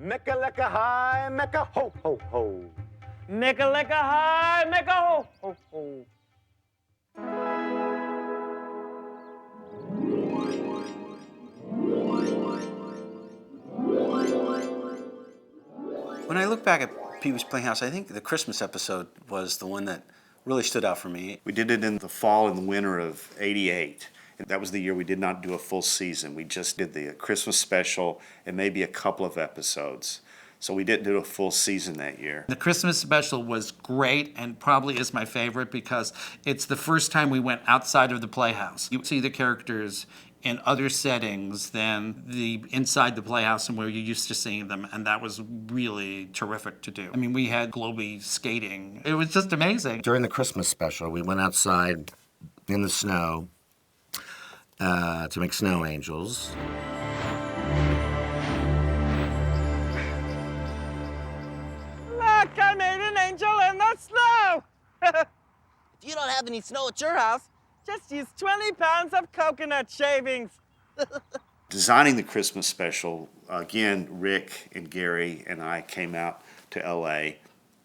Mecca high, Mecca ho ho ho. Mecca high, Mecca ho ho ho. When I look back at Pee-wee's Playhouse, I think the Christmas episode was the one that really stood out for me. We did it in the fall and the winter of '88. And that was the year we did not do a full season. We just did the Christmas special and maybe a couple of episodes. So we didn't do a full season that year. The Christmas special was great and probably is my favorite because it's the first time we went outside of the Playhouse. You see the characters in other settings than the inside the Playhouse and where you're used to seeing them, and that was really terrific to do. I mean, we had globy skating. It was just amazing. During the Christmas special, we went outside in the snow to make snow angels. Look, I made an angel in the snow! If you don't have any snow at your house, Just use 20 pounds of coconut shavings. Designing the Christmas special, again, Rick and Gary and I came out to LA,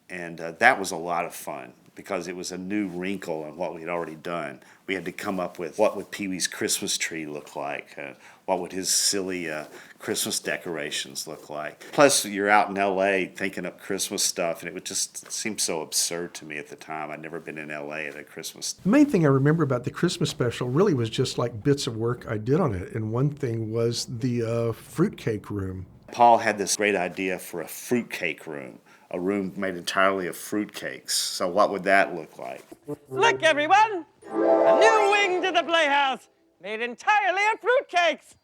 and that was a lot of fun because it was a new wrinkle on what we had already done. We had to come up with what would Pee-wee's Christmas tree look like, what would his silly Christmas decorations look like. Plus, you're out in LA thinking up Christmas stuff, and it would just seem so absurd to me at the time. I'd never been in LA at a Christmas. The main thing I remember about the Christmas special really was just like bits of work I did on it, and one thing was the fruitcake room. Paul had this great idea for a fruitcake room, a room made entirely of fruitcakes. So what would that look like? Look, everyone! A new wing to the Playhouse, made entirely of fruitcakes.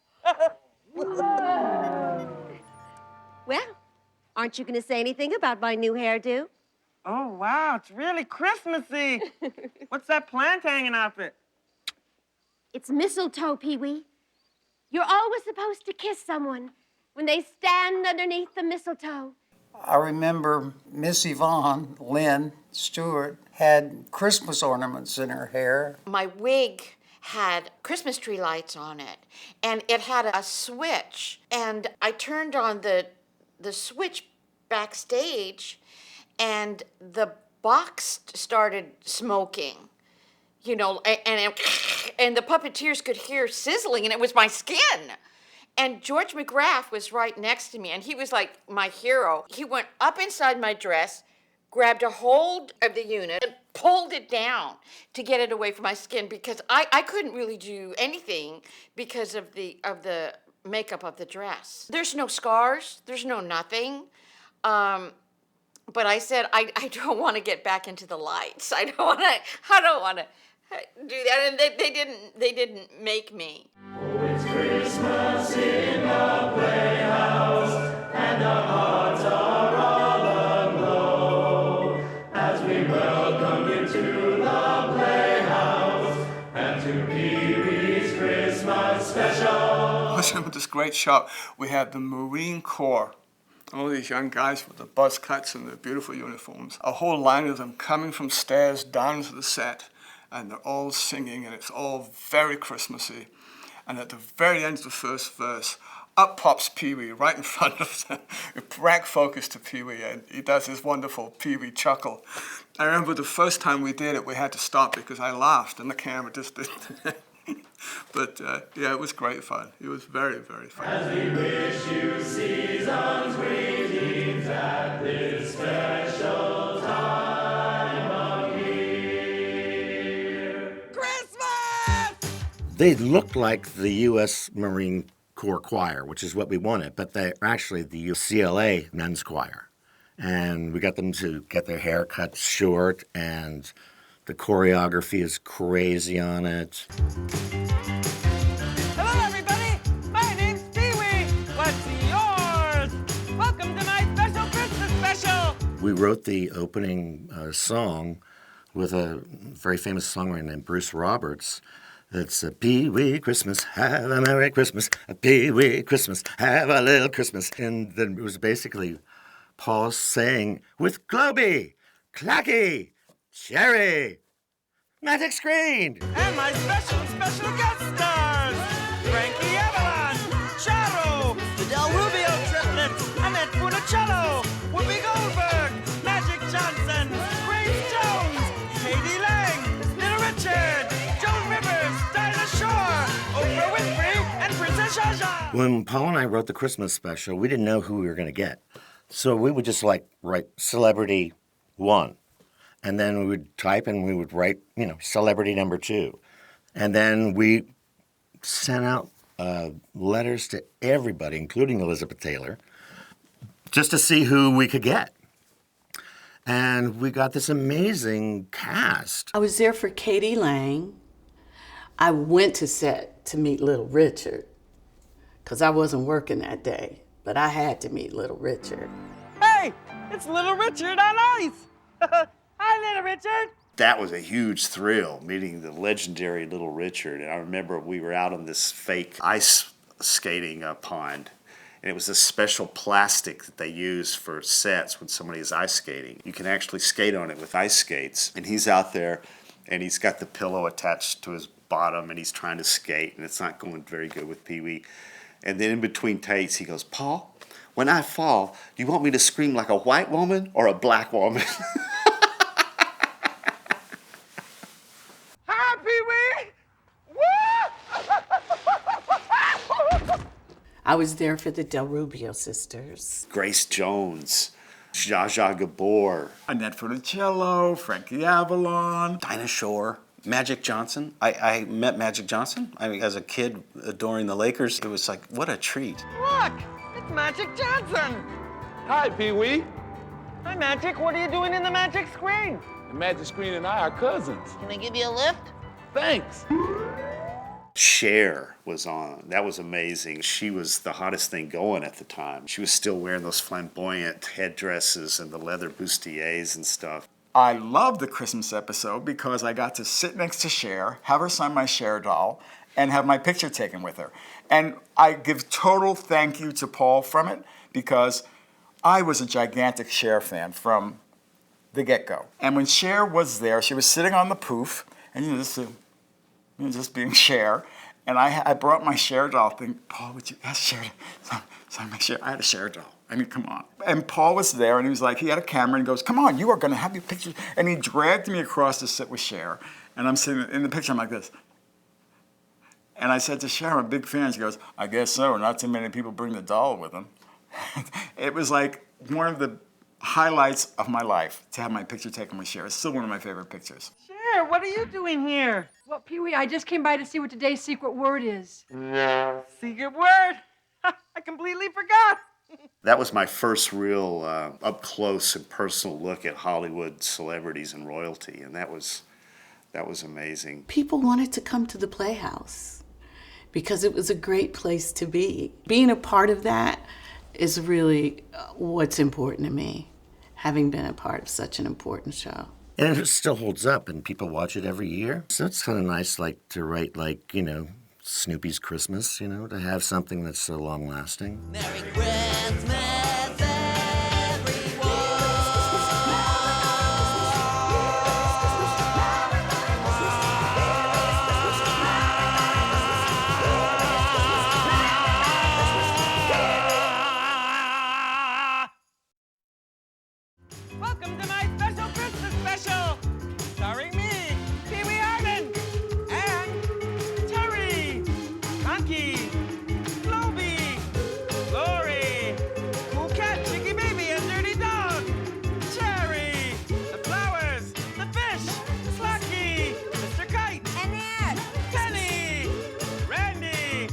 Well, aren't you going to say anything about my new hairdo? Oh, wow, it's really Christmassy. What's that plant hanging off it? It's mistletoe, Pee-wee. You're always supposed to kiss someone when they stand underneath the mistletoe. I remember Miss Yvonne, Lynn Stewart, had Christmas ornaments in her hair. My wig had Christmas tree lights on it, and it had a switch. And I turned on the switch backstage, and the box started smoking. You know, and the puppeteers could hear sizzling, and it was my skin. And George McGrath was right next to me, and he was like my hero. He went up inside my dress, grabbed a hold of the unit, and pulled it down to get it away from my skin because I couldn't really do anything because of the makeup of the dress. There's no scars, there's no nothing. But I said, I don't want to get back into the lights. I don't want to do that, and they didn't make me. Oh, it's Christmas in the Playhouse, and our hearts are all aglow as we welcome you to the Playhouse and to Pee-wee's Christmas special. I was in this great shop. We had the Marine Corps. All these young guys with the buzz cuts and the beautiful uniforms. A whole line of them coming from stairs down to the set, and they're all singing, and it's all very Christmassy. And at the very end of the first verse, up pops Pee-wee right in front of them. Rack focus to Pee-wee, and he does his wonderful Pee-wee chuckle. I remember the first time we did it, we had to stop because I laughed, and the camera just didn't. But yeah, it was great fun. It was very, very fun. As we wish you season's greetings at this special time of year. Christmas! They looked like the U.S. Marine Corps Choir, which is what we wanted, but they're actually the UCLA Men's Choir. And we got them to get their hair cut short, and the choreography is crazy on it. Hello, everybody. My name's Pee-wee. What's yours? Welcome to my special Christmas special. We wrote the opening song with a very famous songwriter named Bruce Roberts. It's a Pee-wee Christmas, have a Merry Christmas, a Pee-wee Christmas, have a little Christmas. And then it was basically Paul saying, with Globy, Clacky, Cherry, Magic Screen. And my special guest stars, Frankie Avalon, Charo, the Del Rubio triplets, Annette Boudreaux, When Paul and I wrote the Christmas special, we didn't know who we were going to get. So we would just like write celebrity 1. And then we would type and we would write, celebrity number 2. And then we sent out letters to everybody, including Elizabeth Taylor, just to see who we could get. And we got this amazing cast. I was there for Katie Lang. I went to set to meet Little Richard because I wasn't working that day, but I had to meet Little Richard. Hey, it's Little Richard on ice. Hi, Little Richard. That was a huge thrill, meeting the legendary Little Richard. And I remember we were out on this fake ice skating pond. And it was this special plastic that they use for sets when somebody is ice skating. You can actually skate on it with ice skates. And he's out there, and he's got the pillow attached to his bottom, and he's trying to skate, and it's not going very good with Pee-wee. And then in between takes, he goes, "Paul, when I fall, do you want me to scream like a white woman or a black woman?" Hi, Pee-wee. I was there for the Del Rubio sisters. Grace Jones, Zsa Zsa Gabor, Annette Funicello, Frankie Avalon, Dinah Shore, Magic Johnson. I met Magic Johnson. As a kid adoring the Lakers, it was like, what a treat. Look, it's Magic Johnson. Hi, Pee-wee. Hi, Magic. What are you doing in the Magic screen? The Magic Screen and I are cousins. Can I give you a lift? Thanks. Cher was on. That was amazing. She was the hottest thing going at the time. She was still wearing those flamboyant headdresses and the leather bustiers and stuff. I love the Christmas episode because I got to sit next to Cher, have her sign my Cher doll, and have my picture taken with her. And I give total thank you to Paul from it because I was a gigantic Cher fan from the get-go. And when Cher was there, she was sitting on the poof, and just being Cher. And I brought my Cher doll thing. Paul, would you ask Cher to sign my Cher? I had a Cher doll. I mean, come on. And Paul was there, and he was like, he had a camera, and he goes, "Come on, you are going to have your picture." And he dragged me across to sit with Cher. And I'm sitting in the picture, I'm like this. And I said to Cher, "I'm a big fan." She goes, "I guess so. Not too many people bring the doll with them." It was like one of the highlights of my life to have my picture taken with Cher. It's still one of my favorite pictures. Cher, what are you doing here? Well, Pee-wee, I just came by to see what today's secret word is. Secret word? I completely forgot. That was my first real up close and personal look at Hollywood celebrities and royalty, and that was amazing. People wanted to come to the Playhouse because it was a great place to be. Being a part of that is really what's important to me, having been a part of such an important show. And it still holds up, and people watch it every year. So it's kind of nice, like, to write, like, Snoopy's Christmas, to have something that's so long-lasting. Merry Christmas, everyone. Welcome to my special Christmas special, starring me, Pee-wee Harmon, and Terry, Donkey, Globy, Glory, Cool Cat, Chicky Baby, and Dirty Dog, Cherry, the Flowers, the Fish, Slocky, Mr. Kite, And Ed. Penny, Randy,